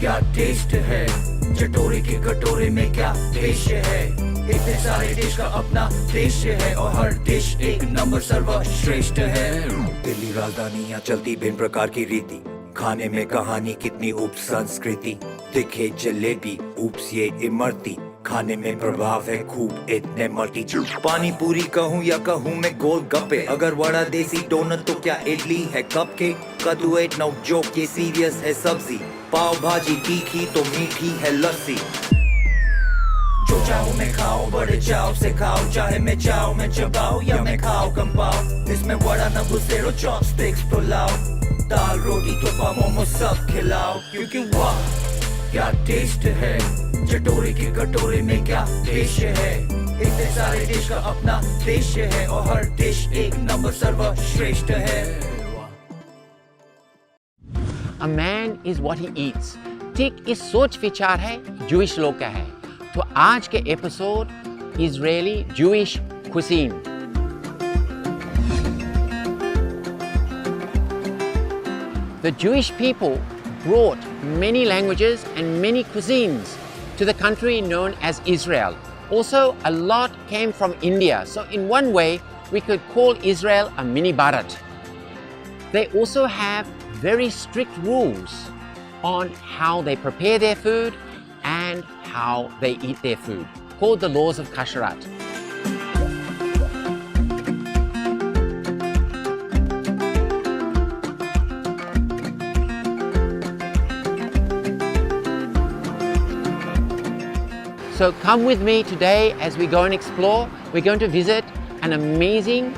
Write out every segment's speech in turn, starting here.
क्या टेस्ट है, चटोरे के कटोरे में क्या देश है। इतने सारे देश का अपना देश है और हर देश एक नंबर सर्वश्रेष्ठ है। दिल्ली राजधानी यहाँ चलती भिन्न प्रकार की रीति, खाने में कहानी कितनी उप संस्कृति। दिखे जलेबी उप्स ये इमरती, खाने में प्रभाव है खूब इतने मल्टी। पानी पूरी कहूँ या कहूँ मैं गोलगप्पे, अगर वड़ा देसी डोनट तो क्या इडली है कपकेक। कद्दू एट नो जोक ये सीरियस है सब्जी, पाव भाजी तीखी तो मीठी है लस्सी। जो चाहूँ मैं खाऊं बड़े चाव से खाओ, चाहे मैं चाव में चबाओ या मैं खाओ कम पाओ। इसमें वड़ा न घुसेरो चॉपस्टिक्स तो लाओ, दाल रोटी तो मोमो सब खिलाओ। क्योंकि वाह क्या टेस्ट है, चटोरे के कटोरे में क्या देश है। इतने सारे देश का अपना देश है और हर देश एक नंबर सर्वश्रेष्ठ है। A man is what he eats. ठीक इस सोच विचार है जूइश लोग का है। तो आज के episode Israeli Jewish cuisine. The Jewish people brought many languages and many cuisines to the country known as Israel. Also, a lot came from India. So in one way, we could call Israel a mini Bharat. They also have very strict rules on how they prepare their food and how they eat their food, called the laws of kasharat. So come with me today as we go and explore. We're going to visit an amazing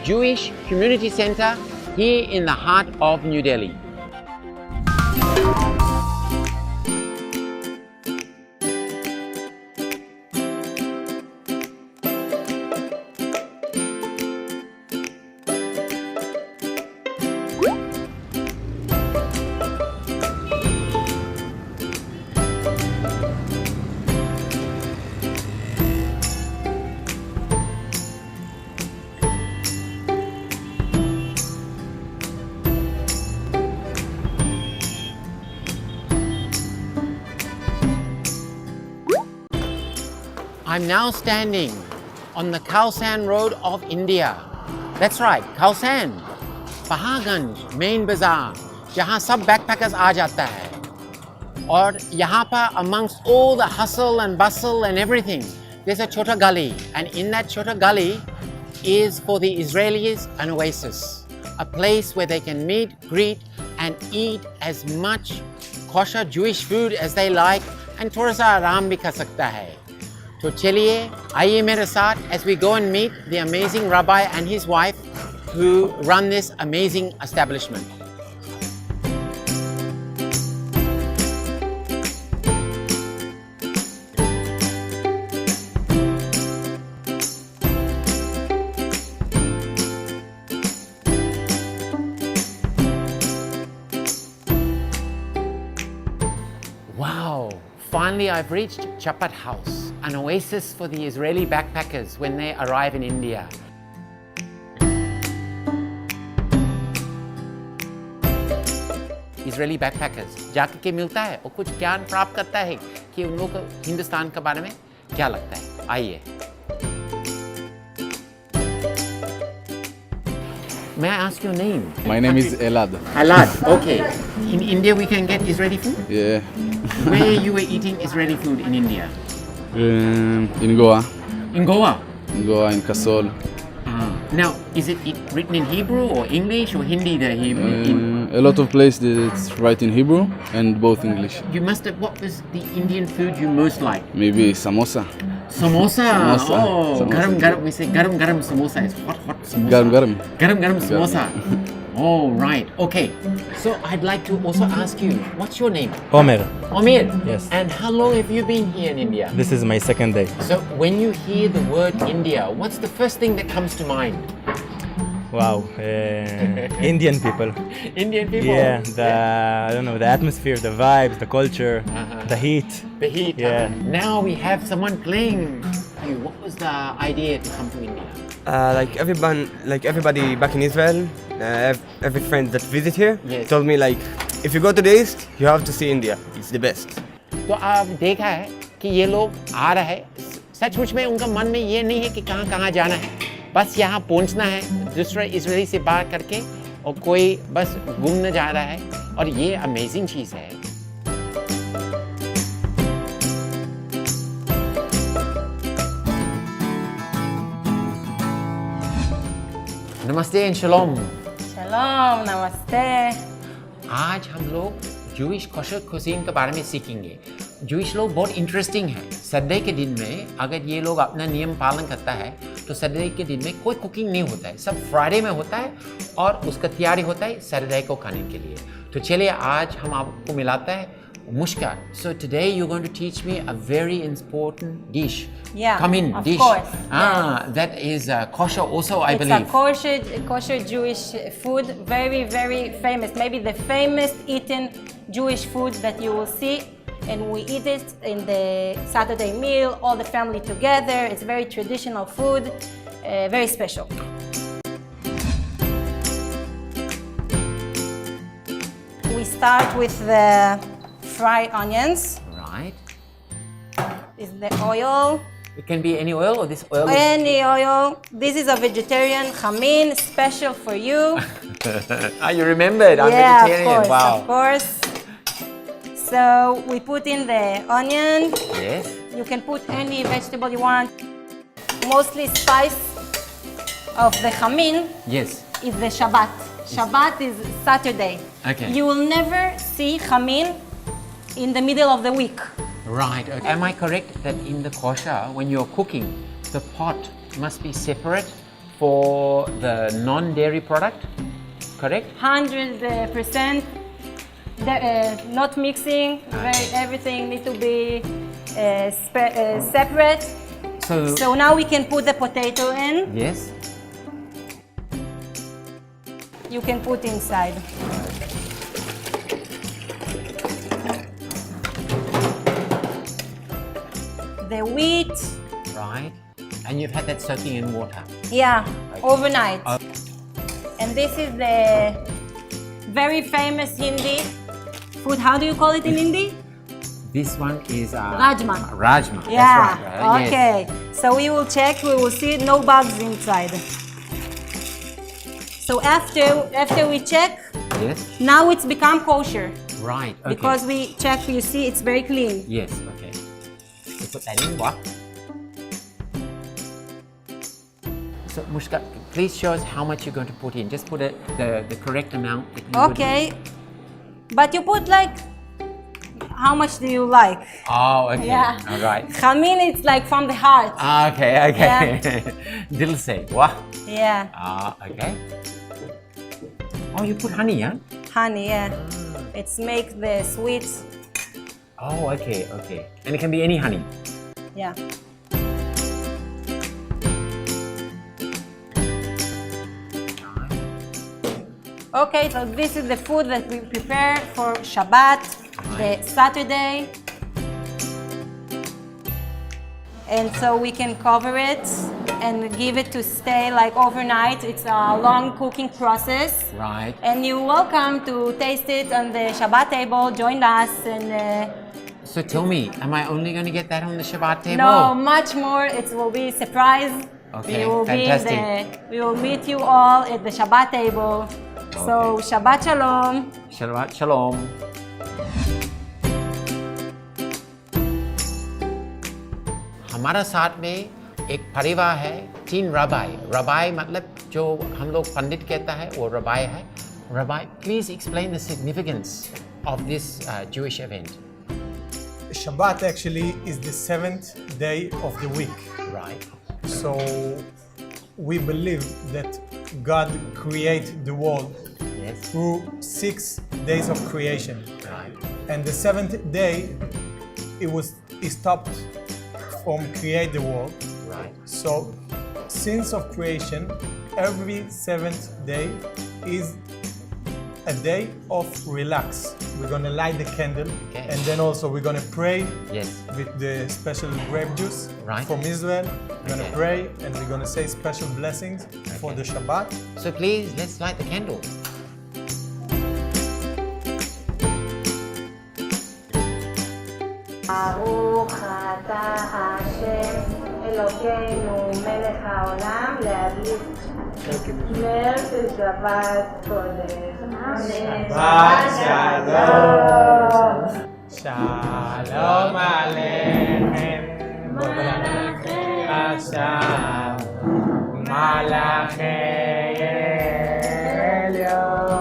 Jewish community center here in the heart of New Delhi. I'm now standing on the Thomson road of India. That's right, Thomson, Paharganj, main bazaar, जहाँ सब backpackers आ जाता है. और यहाँ पर amongst all the hustle and bustle and everything, there's a chota gully, and in that chota gully is for the Israelis an oasis, a place where they can meet, greet, and eat as much kosher Jewish food as they like, and थोड़ा सा आराम भी कर सकता है. तो चलिए आइए मेरे साथ as we go and meet the amazing rabbi and his wife who run this amazing establishment. Wow, finally I've reached Chapat House, an oasis for the Israeli backpackers when they arrive in India. Israeli backpackers जाकर के मिलता है और कुछ ज्ञान प्राप्त करता है कि उन लोगों को हिंदुस्तान के बारे में क्या लगता है. आइए. May I ask your name? My name is Elad. Elad, okay. In India we can get Israeli food? Yeah. Where you were eating Israeli food in India? In Goa. In Goa? In Goa, in Kasol. Now, is it written in Hebrew or English or Hindi? The Hebrew? A lot of places it's right in Hebrew and both English. You must have, what was the Indian food you most liked? Maybe samosa. Samosa. Samosa. Oh, Samosa. garam garam. We say garam garam samosa. It's hot samosa. Garam garam. Garam garam samosa. Oh, right. Okay. So I'd like to also ask you, what's your name? Omer. Omir. Yes. And how long have you been here in India? This is my second day. So when you hear the word India, what's the first thing that comes to mind? Wow. Indian people. Indian people? Yeah, I don't know, the atmosphere, the vibes, the culture, the heat. The heat. Yeah. Now we have someone playing. What was the idea to come to India? Like everybody back in Israel, every friend that visit here Yes. told me like If you go to the east, you have to see India. It's the best. तो आप देखा है कि ये लोग आ रहे हैं, सचमुच में उनका मन में ये नहीं है कि कहाँ कहाँ जाना है, बस यहाँ पहुँचना है दूसरे इजरायली से बात करके, और कोई बस घूमने जा रहा है, और ये अमेजिंग चीज़ है. नमस्ते एंड शलोम. Shalom, namaste. आज हम लोग जूइश कोशर कुजीन के बारे में सीखेंगे. जूइश लोग बहुत इंटरेस्टिंग है. संडे के दिन में अगर ये लोग अपना नियम पालन करता है तो संडे के दिन में कोई कुकिंग नहीं होता है, सब फ्राइडे में होता है और उसका तैयारी होता है सैटरडे को खाने के लिए. तो चलिए आज हम आपको मिलाता है मुश्का. So today you're going to teach me a very important dish. Yeah, Come in of dish. course, That is kosher also, I It's believe. a kosher Jewish food, very, very famous. Maybe the famous eaten Jewish food that you will see. And we eat it in the Saturday meal, all the family together. It's very traditional food, very special. We start with the fried onions. Right. Is the oil. It can be any oil or this oil is... Any oil. This is a vegetarian chamin, special for you. You remembered. I'm Yeah, vegetarian. of course, Wow. of course. So we put in the onion. Yes. You can put any vegetable you want. Mostly spice of the chamin Yes. is the Shabbat. Shabbat is Saturday. Okay. You will never see chamin in the middle of the week. Right. Okay. Am I correct that in the kosher, when you're cooking, the pot must be separate for the non-dairy product? Correct? 100%. Not mixing. Everything need to be separate. So now we can put the potato in. Yes. You can put inside. The wheat, Right. And you've had that soaking in water. yeah, overnight. And this is the very famous Hindi food. How do you call it in Hindi? This one is Rajma. Rajma. Yeah. That's right. Okay. So we will check. We will see no bugs inside. So after we check, Yes. now it's become kosher Right. Okay. because we check. You see, it's very clean. Yes. Okay. So put that in what? So Mushka, please show us how much you're going to put in. Just put the correct amount. That you would- Okay. But you put like, how much do you like? Oh, okay. Yeah. All right. Chamin, it's like from the heart. Okay. Dil se. Wow. Yeah. Okay. Oh, you put honey, huh? Honey, yeah. It's make the sweet. Oh, okay. And it can be any honey. Yeah. Okay, so this is the food that we prepare for Shabbat, the Saturday. And so we can cover it and give it to stay like overnight. It's a long cooking process. Right. And you're welcome to taste it on the Shabbat table. Join us and So tell me, am I only going to get that on the Shabbat table? no, much more. It will be a surprise. Okay, We will fantastic. we will meet you all at the Shabbat table. So Shabbat Shalom. Shabbat Shalom. हमारा साथ में एक परिवार है, 3 रबाई. रबाई मतलब जो हम लोग पंडित कहता है वो रबाई है. Rabbi, please explain the significance of this Jewish event. Shabbat actually is the 7th day of the week. Right. So we believe that God created the world Yes. through 6 days of creation. Right. And the 7th day, he stopped from create the world. Right. So since of creation, every 7th day is a day of relax. We're gonna light the candle, Okay. and then also we're gonna pray Yes. with the special grape juice Right. from Israel. We're gonna Okay. pray and we're gonna say special blessings for the Shabbat. So please, let's light the candle. ברוך אתה השם אלוקינו מלך העולם להביא נר של שבת קודש. שבת שלום. שלום עליכם. עכשיו מלאכי עליון.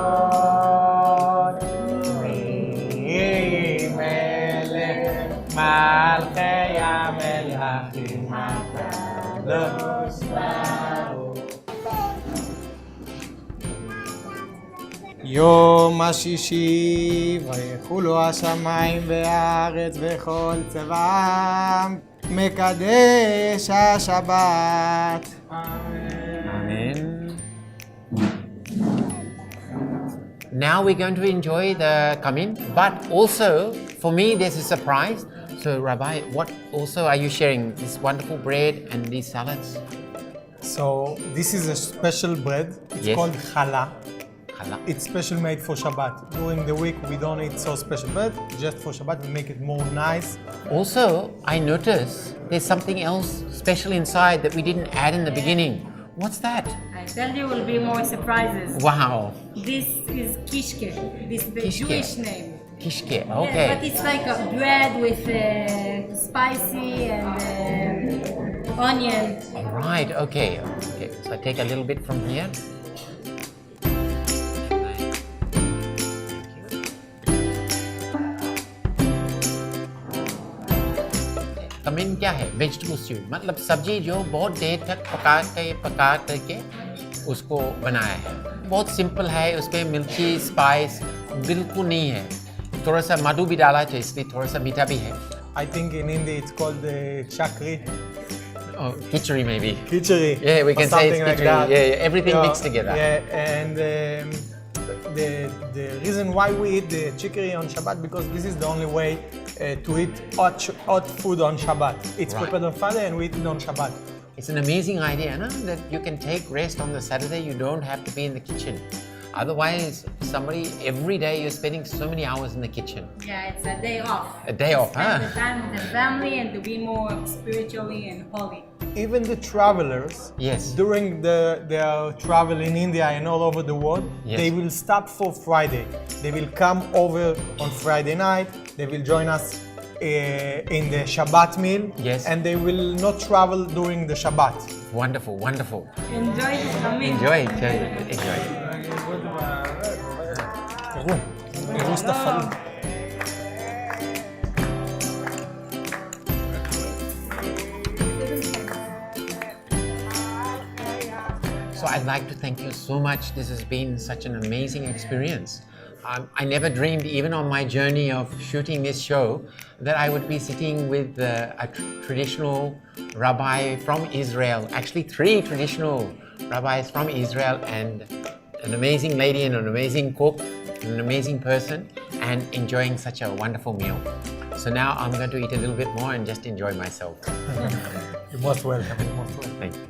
מלכי המלכים הקדוש ברוך. יום השישי ויחולו השמיים והארץ וכל צבאם מקדש השבת. Amen. Now we're going to enjoy the cuisine, but also for me there's a surprise. So Rabbi, what also are you sharing? This wonderful bread and these salads? So this is a special bread. It's Yes. called challah. Challah. It's special made for Shabbat. During the week we don't eat so special bread. Just for Shabbat we make it more nice. Also, I notice there's something else special inside that we didn't add in the beginning. What's that? I tell you will be more surprises. Wow. This is kishke. This is the Kishke. Jewish name. Kishke, Yeah, okay. but it's like a bread with spicy and onion. Right, okay. Okay, so I take a little bit from here. Cumin क्या है? Vegetable stew, मतलब सब्जी जो बहुत देर तक पका करके उसको बनाया है. बहुत सिंपल है, उसमें मिर्ची स्पाइस बिल्कुल नहीं है. थोड़ा सा मधु भी डाला है इसलिए थोड़ा सा मीठा भी है. I think in India it's called chakri. Oh, khichdi maybe. Khichdi. Yeah, we or can say it's something like khichdi. that. Yeah, everything mixed together. Yeah, and the reason why we eat the chicory on Shabbat because this is the only way to eat hot food on Shabbat. It's Right. prepared on Friday and we eat it on Shabbat. It's an amazing idea, no? That you can take rest on the Saturday, you don't have to be in the kitchen. Otherwise, every day you're spending so many hours in the kitchen. Yeah, it's a day off. A day off, Spend huh? the time with the family and to be more spiritually and holy. Even the travelers, Yes. during their travel in India and all over the world, Yes. they will stop for Friday. They will come over on Friday night. They will join us in the Shabbat meal. Yes. And they will not travel during the Shabbat. Wonderful, wonderful. Enjoy the coming. Enjoy. תראו את הפעלים. So I'd like to thank you so much. This has been such an amazing experience. I never dreamed, even on my journey of shooting this show, that I would be sitting with a traditional rabbi from Israel. Actually, 3 traditional rabbis from Israel and an amazing lady and an amazing cook, an amazing person, and enjoying such a wonderful meal. So now I'm going to eat a little bit more and just enjoy myself. You're most welcome. You're most welcome. Thank you.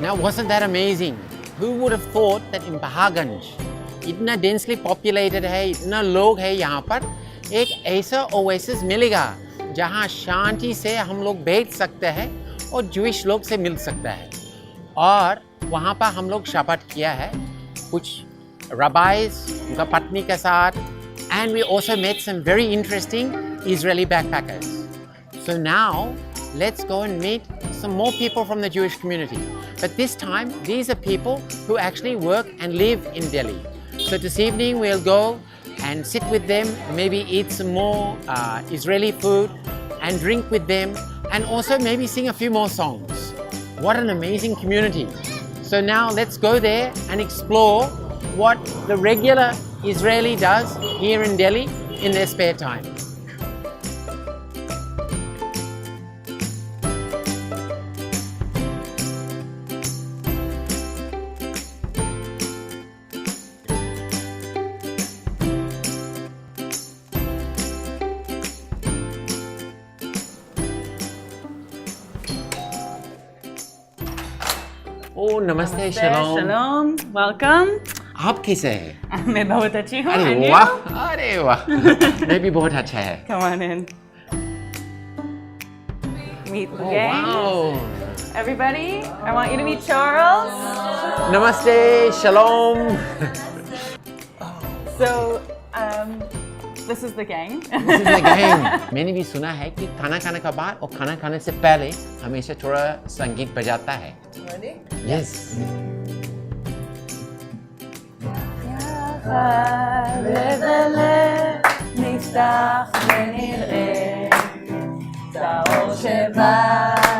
Now, wasn't that amazing? Who would have thought that in Pahaganj, इतना densely populated है, इतना लोग है यहाँ पर, एक ऐसा oasis मिलेगा जहाँ शांति से हम लोग बैठ सकते हैं और Jewish लोग से मिल सकते हैं. और वहाँ पर हम लोग शपथ किया है कुछ rabbis, उनका पत्नी के साथ, and we also met some very interesting Israeli backpackers. So now, let's go and meet some more people from the Jewish community. But this time, these are people who actually work and live in Delhi. So this evening, we'll go and sit with them, maybe eat some more Israeli food and drink with them, and also maybe sing a few more songs. What an amazing community. So now let's go there and explore what the regular Israeli does here in Delhi in their spare time. Oh, namaste, shalom. Shalom. Welcome. आप कैसे हैं? मैं बहुत अच्छी हूँ. अरे And you? वाह, अरे वाह. मैं भी बहुत अच्छा है. Come on in. Meet the Oh, gang. wow. Everybody, I want you to meet Charles. Namaste, shalom. So, this is the gang. This is the gang. मैंने भी सुना है कि खाना खाने के बाद और खाना खाने से पहले हमेशा थोड़ा संगीत बजाता है. Ready? Yes. נפתח ונראה את האור שבשמיים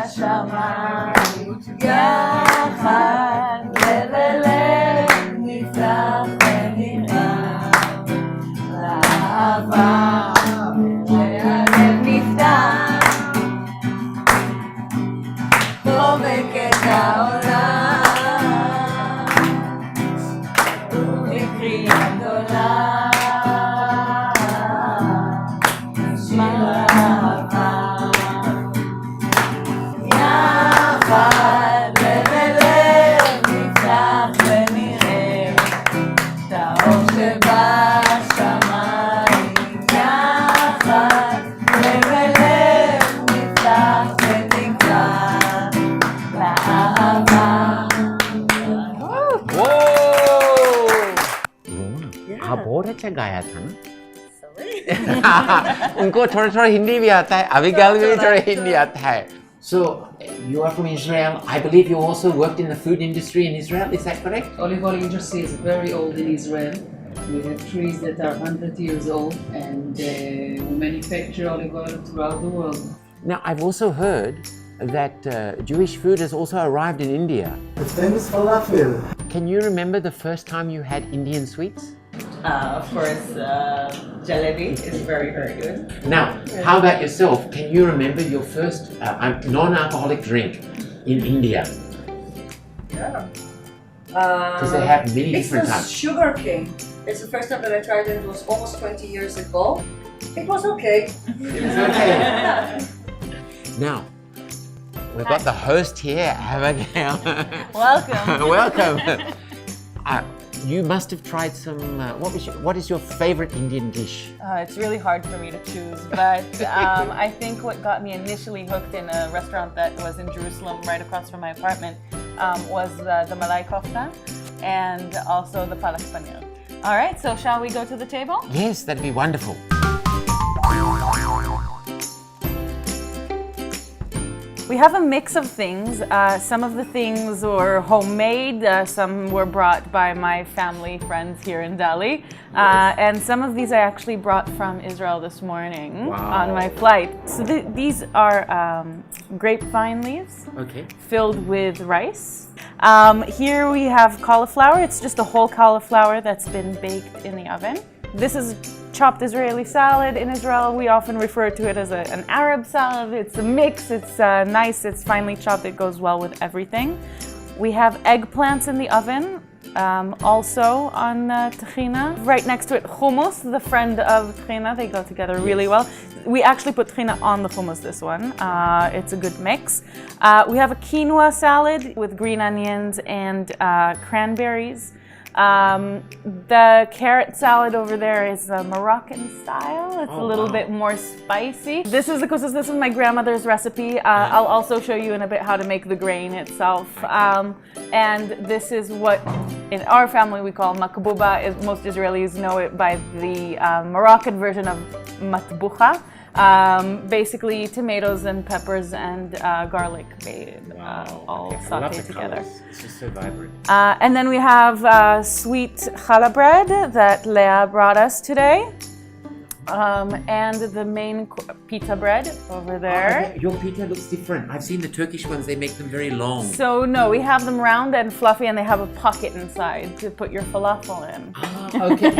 יחד וללב נפתח ונראה לאהבה והלב נפתח חובק את העולם ובקריאה גדולה आप बहुत अच्छा गाया था ना? उनको थोड़ा थोड़ा हिंदी भी आता है, अभिगल भी थोड़ा हिंदी आता है. So you are from Israel. I believe you also worked in the food industry in Israel. Is that correct? Olive oil industry is very old in Israel. We have trees that are 100 years old, and we manufacture olive oil throughout the world. Now I've also heard that Jewish food has also arrived in India. The famous falafel. Can you remember the first time you had Indian sweets? Of course, jalebi is very, very good. Now, how about yourself? Can you remember your first non-alcoholic drink in India? Yeah. Because they have many different It was types. sugar cane. It's the first time that I tried it. It was almost 20 years ago. It was okay. It was okay. Now, we've got the host here, Abigail. Welcome. Welcome. You must have tried some. What is your favorite Indian dish? It's really hard for me to choose, but I think what got me initially hooked in a restaurant that was in Jerusalem, right across from my apartment, was the malai kofta and also the palak paneer. All right, so shall we go to the table? Yes, that'd be wonderful. We have a mix of things. Some of the things were homemade, some were brought by my family friends here in Delhi, and some of these I actually brought from Israel this morning on my flight. So these are grapevine leaves filled with rice. Here we have cauliflower. It's just a whole cauliflower that's been baked in the oven. This is chopped Israeli salad. In Israel, we often refer to it as an Arab salad. It's a mix, it's nice, it's finely chopped, it goes well with everything. We have eggplants in the oven, also on tahina. Right next to it, hummus, the friend of tahina, they go together really well. We actually put tahina on the hummus, this one. It's a good mix. We have a quinoa salad with green onions and cranberries. The carrot salad over there is Moroccan style. It's a little bit more spicy. This is the couscous. This is my grandmother's recipe. I'll also show you in a bit how to make the grain itself. And this is what in our family we call makbouba. Most Israelis know it by the Moroccan version of matboucha. Basically tomatoes and peppers and garlic all sauteed together. It's just so vibrant. And then we have sweet challah bread that Leah brought us today. And the main pita bread over there. Your pita looks different. I've seen the Turkish ones, they make them very long. So no, we have them round and fluffy and they have a pocket inside to put your falafel in. Okay.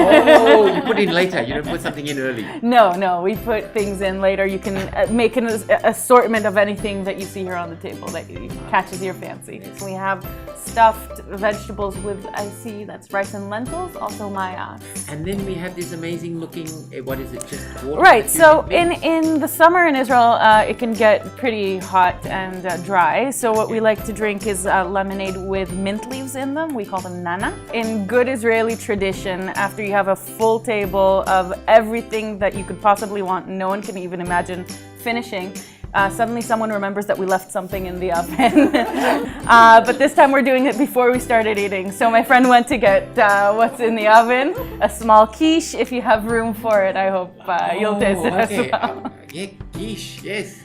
Oh, you put in later. You don't put something in early. No, we put things in later. You can make an assortment of anything that you see here on the table that catches your fancy. So we have stuffed vegetables with, I see, that's rice and lentils, also maya. And then we have this amazing looking, what is it just water? Right, that you so make? in the summer in Israel, it can get pretty hot and dry. So what we like to drink is lemonade with mint leaves in them. We call them nana. In good Israeli tradition, after you have a full table of everything that you could possibly want, no one can even imagine finishing, suddenly someone remembers that we left something in the oven. But this time we're doing it before we started eating. So my friend went to get what's in the oven, a small quiche. If you have room for it, I hope you'll taste it as well. ये quiche, yes.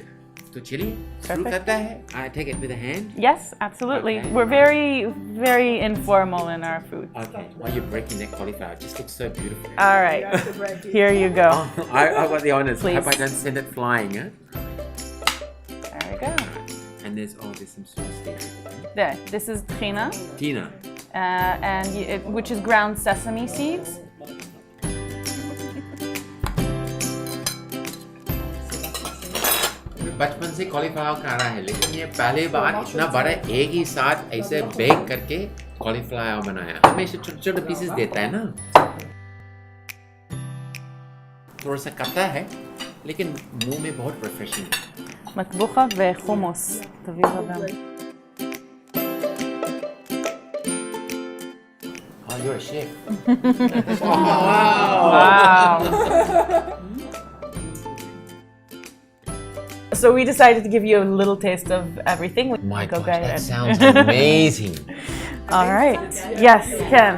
तो चलिए शुरू करता है. I take it with a hand. Yes, absolutely. Okay. We're very, very informal in our food. Okay. While you're breaking that cauliflower, it just looks so beautiful. All right, here you go. I got the honors. I hope I Please. don't send it flying, huh? There we go. And there's some sauce there. There, this is trina, Tina. which is ground sesame seeds. बचपन से cauliflower खा रहा है, लेकिन ये पहली बार इतना बड़ा एक ही साथ ऐसे बेक करके कॉलीफ्लावर बनाया. हमेशा छोटे-छोटे पीसेस देता है ना. थोड़ा सा कड़वा है, लेकिन मुंह में बहुत रिफ्रेशिंग है. מטבוחה וחומוס. תביא גם. Oh, you're a chef. Wow. So we decided to give you a little taste of everything. My Go gosh, get that it. sounds amazing. All right. Yes, Ken.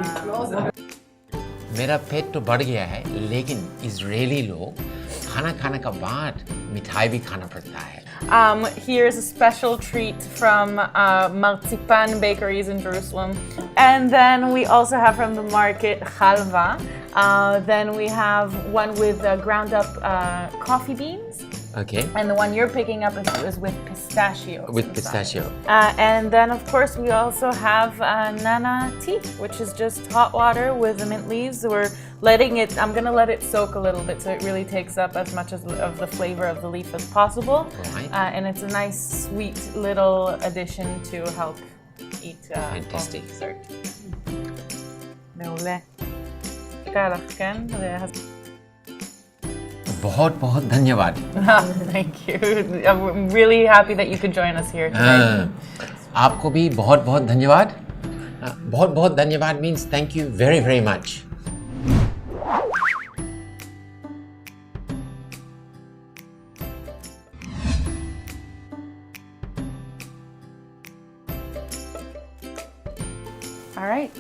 मेरा पेट तो बढ़ गया है, लेकिन इजरायली लोग खाना खाने के बाद मिठाई भी खाना पड़ता है. Here's a special treat from Marzipan Bakeries in Jerusalem. And then we also have from the market halva. Then we have one with ground up coffee beans. Okay. And the one you're picking up is with pistachios. With inside. pistachio. And then, of course, we also have nana tea, which is just hot water with the mint leaves. We're letting it, I'm going to let it soak a little bit so it really takes up as much of the flavor of the leaf as possible. Right. And it's a nice, sweet little addition to help eat Fantastic. dessert. מעולה. קל לך, כן? बहुत बहुत धन्यवाद. Thank you. I'm really happy that you could join us here today. आपको भी बहुत बहुत धन्यवाद. बहुत बहुत धन्यवाद means thank you very very much. All right.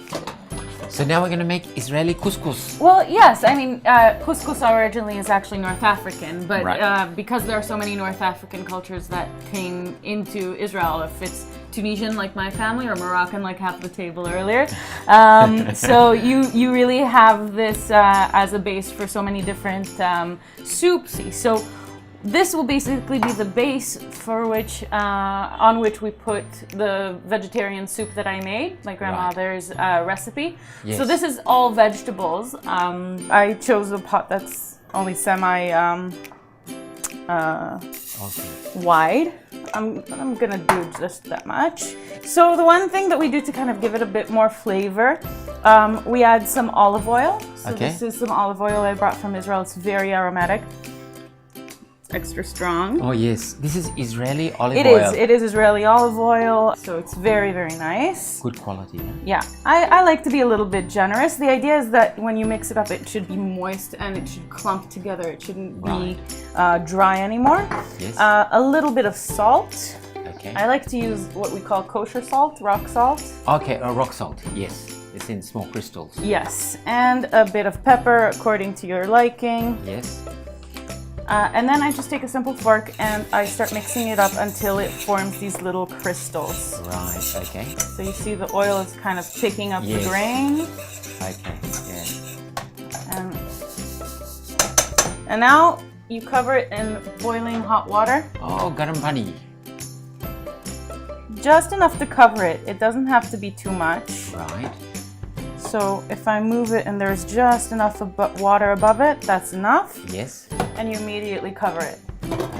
So now we're going to make Israeli couscous. Well, yes. I mean, couscous originally is actually North African, but Right. because there are so many North African cultures that came into Israel, if it's Tunisian like my family or Moroccan like half the table earlier, so you really have this as a base for so many different soups. So this will basically be the base for which, on which we put the vegetarian soup that I made, my grandmother's recipe. Yes. So this is all vegetables. I chose a pot that's only semi wide. I'm gonna do just that much. So the one thing that we do to kind of give it a bit more flavor, we add some olive oil. So Okay. this is some olive oil I brought from Israel. It's very aromatic. Extra strong. Oh yes, this is Israeli olive It oil. is. It is Israeli olive oil, so it's very, very nice. Good quality. Yeah? Yeah, I like to be a little bit generous. The idea is that when you mix it up, it should be moist and it should clump together. It shouldn't be dry anymore. Yes. A little bit of salt. Okay. I like to use what we call kosher salt, rock salt. Okay, rock salt. Yes, it's in small crystals. Yes, and a bit of pepper according to your liking. Yes. And then I just take a simple fork and I start mixing it up until it forms these little crystals. Right. Okay. So you see the oil is kind of picking up the Yes. grain. Okay. Yeah. And now you cover it in boiling hot water. Oh, garam pani. Just enough to cover it. It doesn't have to be too much. Right. So if I move it and there's just enough water above it, that's enough. Yes. And you immediately cover it.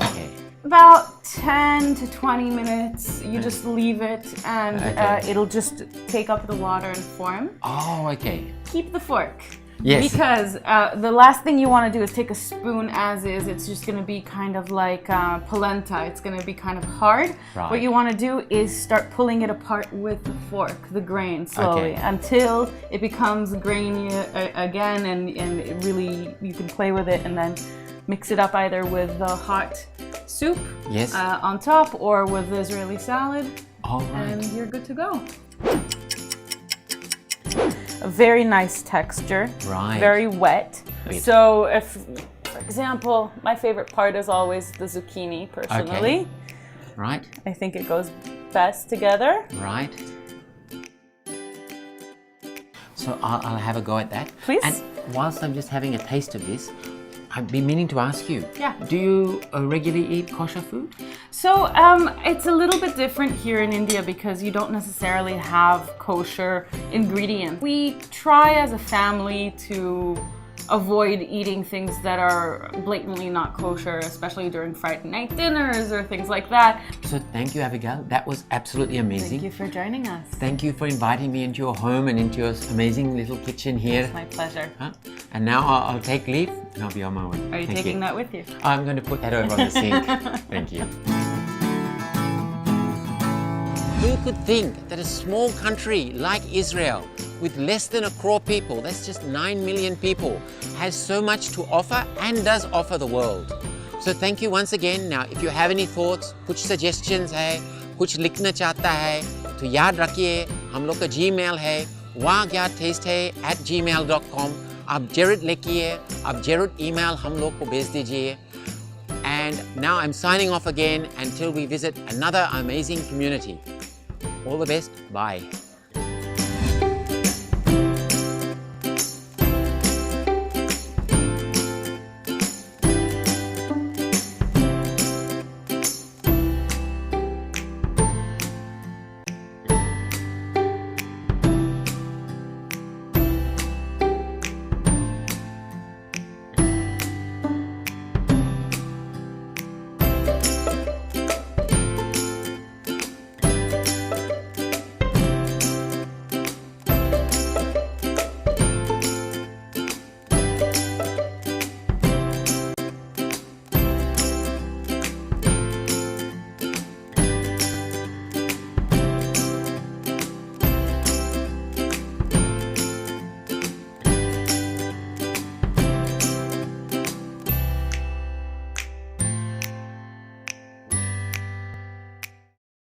Okay. About 10 to 20 minutes, you just leave it and Okay. it'll just take up the water and form. Oh, okay. Keep the fork. Yes. Because the last thing you want to do is take a spoon as is. It's just going to be kind of like polenta. It's going to be kind of hard. Right. What you want to do is start pulling it apart with the fork, the grain, slowly, Okay. until it becomes grainy again, and it really, you can play with it and then mix it up either with the hot soup Yes. on top or with the Israeli salad, All right. and you're good to go. A very nice texture, Right. very wet. Wait. So if, for example, my favorite part is always the zucchini, personally. Right. I think it goes best together. Right. So I'll have a go at that. Please. And whilst I'm just having a taste of this, I've been meaning to ask you. Yeah. Do you regularly eat kosher food? So it's a little bit different here in India because you don't necessarily have kosher ingredients. We try as a family to avoid eating things that are blatantly not kosher, especially during Friday night dinners or things like that. So thank you, Abigail. That was absolutely amazing. Thank you for joining us. Thank you for inviting me into your home and into your amazing little kitchen here. It's my pleasure. Huh? And now I'll take leave and I'll be on my way. Are you Thank taking that with you? I'm going to put that over on the sink. Thank you. Who could think that a small country like Israel, with less than 1 crore people, that's just 9 million people, has so much to offer and does offer the world. So thank you once again. Now, if you have any thoughts, कुछ suggestions है, कुछ लिखना चाहता है, तो याद रखिए, हम लोग का Gmail है, wagyatastehai@gmail.com. आप जरूर लिखिए, आप जरूर email हम लोग को भेज दीजिए. And now I'm signing off again until we visit another amazing community. All the best. Bye.